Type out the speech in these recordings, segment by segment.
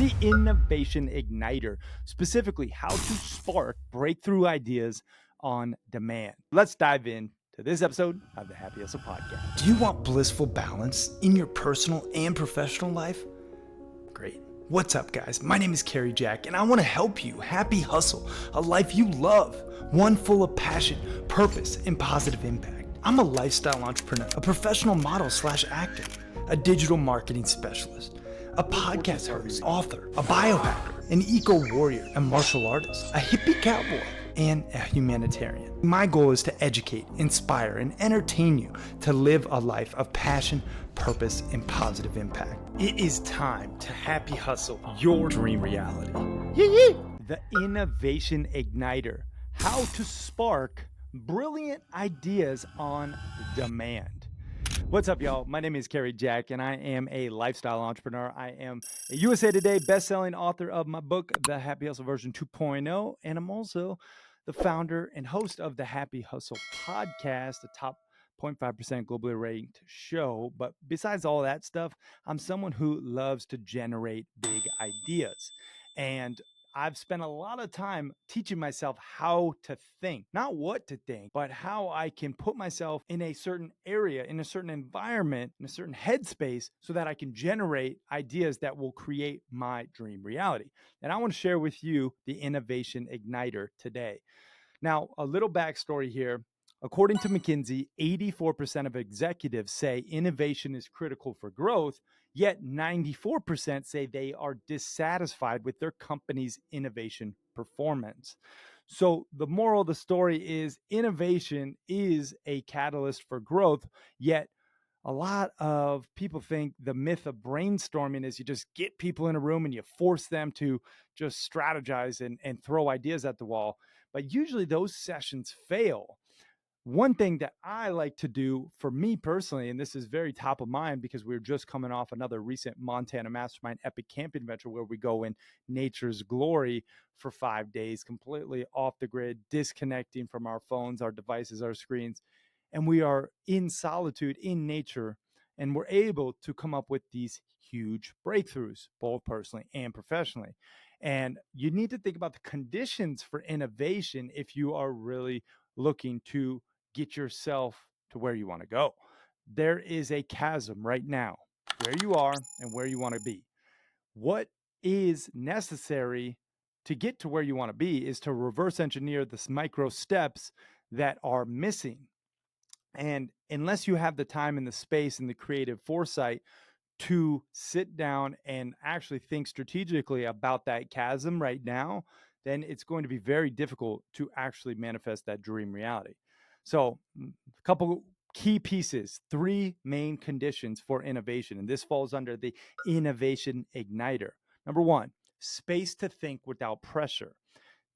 the Innovation Igniter, specifically how to spark breakthrough ideas on demand. Let's dive in to this episode of the Happy Hustle Podcast. Do you want blissful balance in your personal and professional life? Great. What's up, guys? My name is Cary and I want to help you happy hustle a life you love, one full of passion, purpose, and positive impact. I'm a lifestyle entrepreneur, a professional model / actor, a digital marketing specialist, a podcast host, author, a biohacker, an eco-warrior, a martial artist, a hippie cowboy, and a humanitarian. My goal is to educate, inspire, and entertain you to live a life of passion, purpose, and positive impact. It is time to happy hustle your dream reality. The Innovation Igniter, how to spark brilliant ideas on demand. What's up, y'all? My name is Cary and I am a lifestyle entrepreneur. I am a USA Today best-selling author of my book, The Happy Hustle Version 2.0, and I'm also the founder and host of the Happy Hustle Podcast, a top 0.5% globally ranked show. But besides all that stuff, I'm someone who loves to generate big ideas. And I've spent a lot of time teaching myself how to think, not what to think, but how I can put myself in a certain area, in a certain environment, in a certain headspace so that I can generate ideas that will create my dream reality. And I want to share with you the Innovation Igniter today. Now, a little backstory here. According to McKinsey, 84% of executives say innovation is critical for growth, yet 94% say they are dissatisfied with their company's innovation performance. So the moral of the story is innovation is a catalyst for growth, yet a lot of people think the myth of brainstorming is you just get people in a room and you force them to just strategize and throw ideas at the wall. But usually those sessions fail. One thing that I like to do for me personally, and this is very top of mind because we're just coming off another recent Montana Mastermind epic camping adventure where we go in nature's glory for 5 days, completely off the grid, disconnecting from our phones, our devices, our screens. And we are in solitude in nature, and we're able to come up with these huge breakthroughs, both personally and professionally. And you need to think about the conditions for innovation if you are really looking to get yourself to where you want to go. There is a chasm right now, where you are and where you want to be. What is necessary to get to where you want to be is to reverse engineer the micro steps that are missing. And unless you have the time and the space and the creative foresight to sit down and actually think strategically about that chasm right now, then it's going to be very difficult to actually manifest that dream reality. So a couple key pieces, 3 main conditions for innovation, and this falls under the Innovation Igniter. Number 1, space to think without pressure.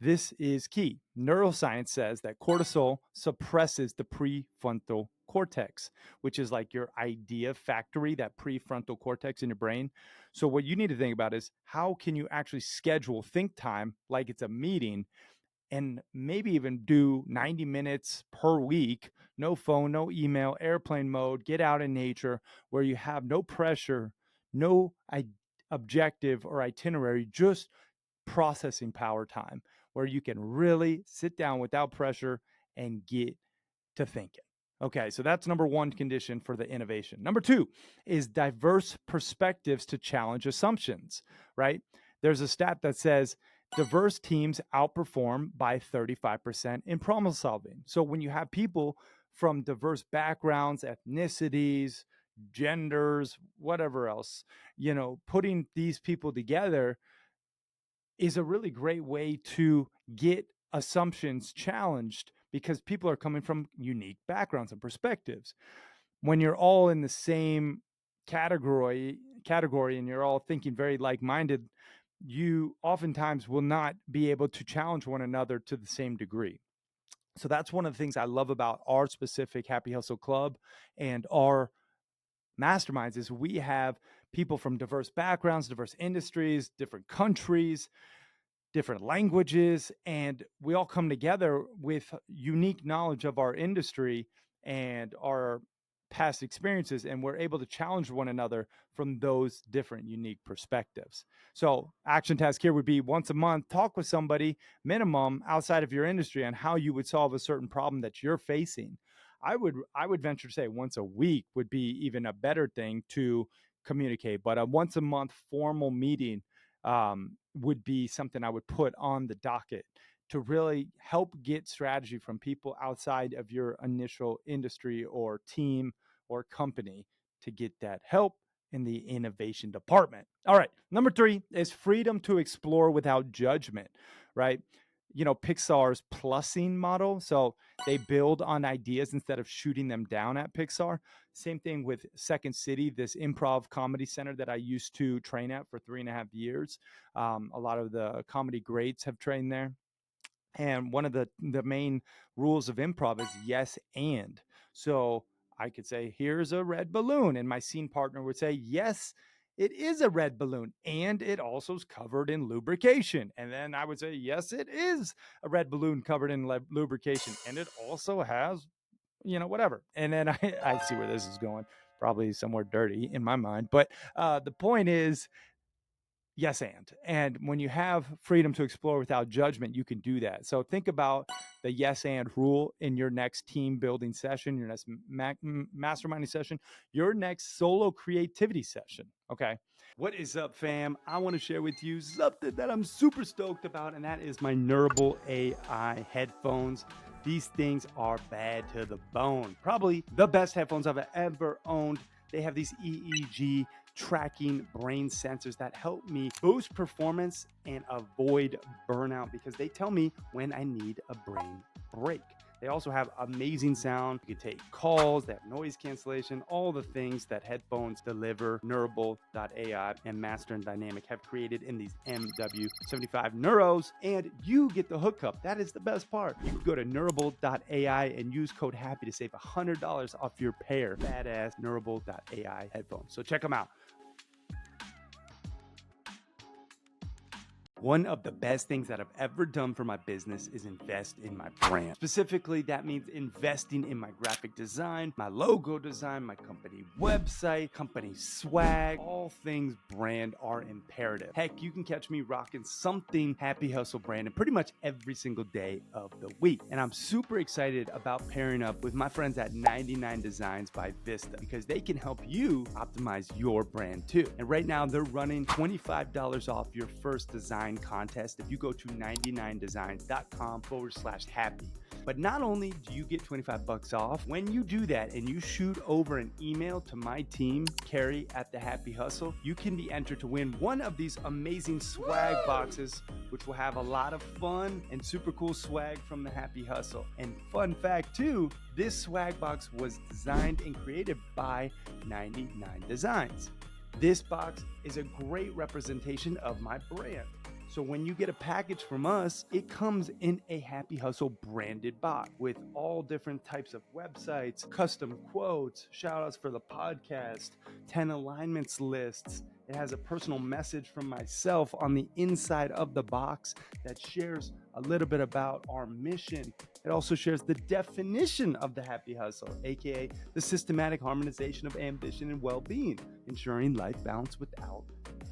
This is key. Neuroscience says that cortisol suppresses the prefrontal cortex, which is like your idea factory, that prefrontal cortex in your brain. So what you need to think about is how can you actually schedule think time like it's a meeting and maybe even do 90 minutes per week, no phone, no email, airplane mode, get out in nature where you have no pressure, no objective or itinerary, just processing power time where you can really sit down without pressure and get to thinking. Okay, so that's number 1 condition for the innovation. Number 2 is diverse perspectives to challenge assumptions, right? There's a stat that says diverse teams outperform by 35% in problem solving. So when you have people from diverse backgrounds, ethnicities, genders, whatever else, putting these people together is a really great way to get assumptions challenged because people are coming from unique backgrounds and perspectives. When you're all in the same category and you're all thinking very like-minded, you oftentimes will not be able to challenge one another to the same degree. So that's one of the things I love about our specific Happy Hustle Club and our masterminds is we have people from diverse backgrounds, diverse industries, different countries, different languages, and we all come together with unique knowledge of our industry and our past experiences, and we're able to challenge one another from those different unique perspectives. So, action task here would be once a month, talk with somebody minimum outside of your industry on how you would solve a certain problem that you're facing. I would venture to say once a week would be even a better thing to communicate, but a once a month formal meeting would be something I would put on the docket to really help get strategy from people outside of your initial industry or team or company to get that help in the innovation department. All right. Number 3 is freedom to explore without judgment, right? Pixar's plussing model. So they build on ideas instead of shooting them down at Pixar. Same thing with Second City, this improv comedy center that I used to train at for 3.5 years. A lot of the comedy greats have trained there. And one of the main rules of improv is yes and. So I could say, here's a red balloon. And my scene partner would say, yes, it is a red balloon. And it also is covered in lubrication. And then I would say, yes, it is a red balloon covered in lubrication. And it also has, whatever. And then I see where this is going, probably somewhere dirty in my mind. But the point is, yes, and when you have freedom to explore without judgment, you can do that. So think about the yes and rule in your next team building session, your next masterminding session, your next solo creativity session. Okay. What is up, fam? I want to share with you something that I'm super stoked about, and that is my Neurable AI headphones. These things are bad to the bone. Probably the best headphones I've ever owned. They have these EEG tracking brain sensors that help me boost performance and avoid burnout because they tell me when I need a brain break. They also have amazing sound. You can take calls, they have noise cancellation, all the things that headphones deliver. Neurable.ai and Master and Dynamic have created in these MW75 Neuros, and you get the hookup. That is the best part. You can go to Neurable.ai and use code HAPPY to save $100 off your pair. Badass Neurable.ai headphones. So check them out. One of the best things that I've ever done for my business is invest in my brand. Specifically, that means investing in my graphic design, my logo design, my company website, company swag. All things brand are imperative. Heck, you can catch me rocking something Happy Hustle branded pretty much every single day of the week. And I'm super excited about pairing up with my friends at 99 Designs by Vista because they can help you optimize your brand too. And right now they're running $25 off your first design contest if you go to 99designs.com/happy. But not only do you get $25 off, when you do that and you shoot over an email to my team, Cary at The Happy Hustle, you can be entered to win one of these amazing swag boxes, which will have a lot of fun and super cool swag from The Happy Hustle. And fun fact too, this swag box was designed and created by 99 Designs. This box is a great representation of my brand. So when you get a package from us, it comes in a Happy Hustle branded box with all different types of websites, custom quotes, shout outs for the podcast, 10 alignments lists. It has a personal message from myself on the inside of the box that shares a little bit about our mission. It also shares the definition of the Happy Hustle, aka the systematic harmonization of ambition and well-being, ensuring life balance without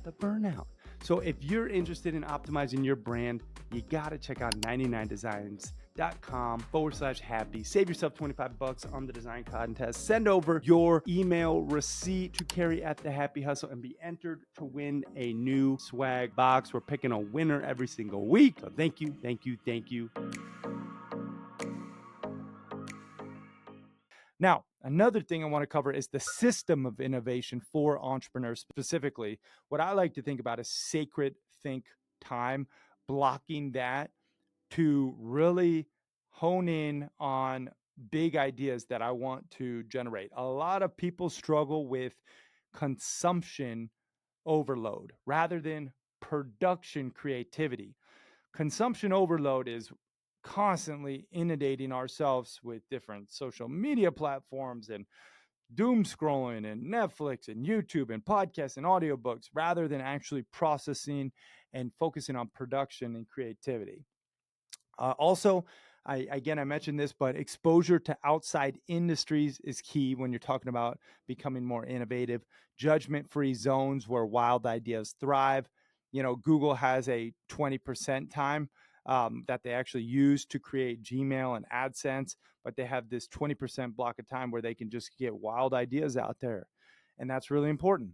the burnout. So if you're interested in optimizing your brand, you gotta check out 99designs.com/happy. Save yourself $25 on the design contest. Send over your email receipt to Cary at The Happy Hustle and be entered to win a new swag box. We're picking a winner every single week. So thank you, thank you, thank you. Now, another thing I want to cover is the system of innovation for entrepreneurs specifically. What I like to think about is sacred think time, blocking that to really hone in on big ideas that I want to generate. A lot of people struggle with consumption overload rather than production creativity. Consumption overload is constantly inundating ourselves with different social media platforms and doom scrolling and Netflix and YouTube and podcasts and audiobooks rather than actually processing and focusing on production and creativity. Also, I mentioned this, but exposure to outside industries is key when you're talking about becoming more innovative. Judgment-free zones where wild ideas thrive. Google has a 20% time that they actually use to create Gmail and AdSense, but they have this 20% block of time where they can just get wild ideas out there. And that's really important.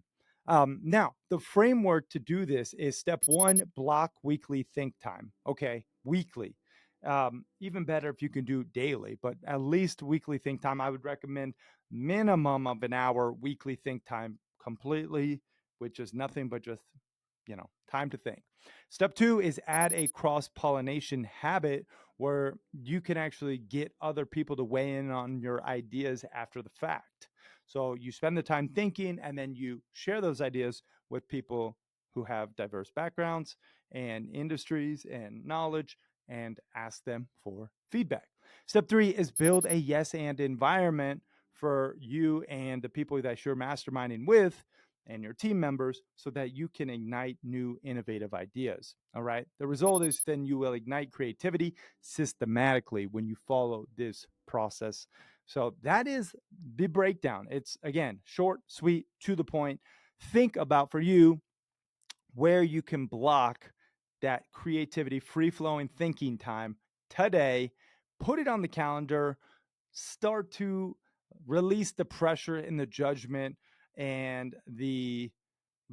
Now, the framework to do this is step one, block weekly think time. Okay, weekly. Even better if you can do daily, but at least weekly think time. I would recommend minimum of an hour weekly think time completely, which is nothing but just time to think. Step two is add a cross pollination habit where you can actually get other people to weigh in on your ideas after the fact. So you spend the time thinking and then you share those ideas with people who have diverse backgrounds and industries and knowledge and ask them for feedback. Step three is build a yes and environment for you and the people that you're masterminding with and your team members so that you can ignite new innovative ideas. All right. The result is then you will ignite creativity systematically when you follow this process. So that is the breakdown. It's again short, sweet, to the point. Think about for you where you can block that creativity, free flowing thinking time today. Put it on the calendar, start to release the pressure and the judgment and the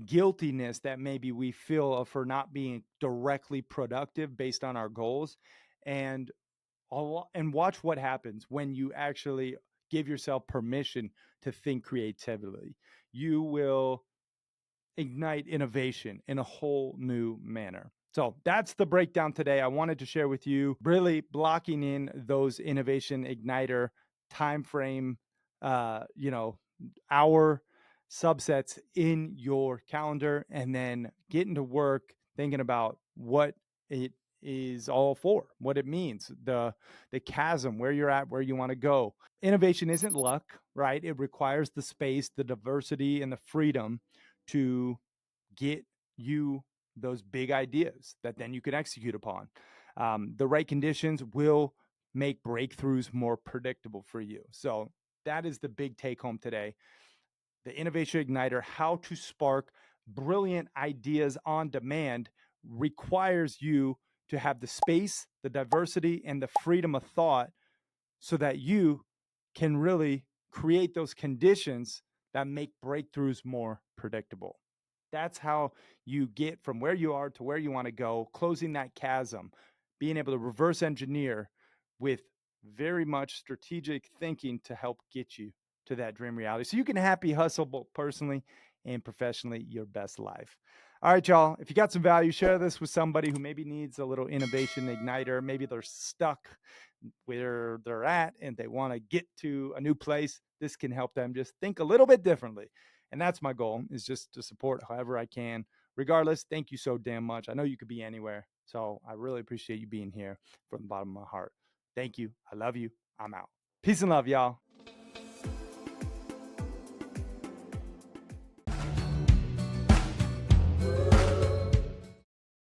guiltiness that maybe we feel for not being directly productive based on our goals, and and watch what happens when you actually give yourself permission to think creatively. You will ignite innovation in a whole new manner. So that's the breakdown today. I wanted to share with you really blocking in those innovation igniter time frame, hour subsets in your calendar, and then getting to work thinking about what it is all for, what it means, the chasm, where you're at, where you want to go. Innovation isn't luck, right? It requires the space, the diversity, and the freedom to get you those big ideas that then you can execute upon. The right conditions will make breakthroughs more predictable for you. So that is the big take home today. The Innovation Igniter, how to spark brilliant ideas on demand, requires you to have the space, the diversity, and the freedom of thought so that you can really create those conditions that make breakthroughs more predictable. That's how you get from where you are to where you want to go, closing that chasm, being able to reverse engineer with very much strategic thinking to help get you to that dream reality. So you can happy hustle both personally and professionally your best life. All right, y'all. If you got some value, share this with somebody who maybe needs a little innovation igniter. Maybe they're stuck where they're at and they want to get to a new place. This can help them just think a little bit differently. And that's my goal, is just to support however I can. Regardless, thank you so damn much. I know you could be anywhere. So I really appreciate you being here from the bottom of my heart. Thank you. I love you. I'm out. Peace and love, y'all.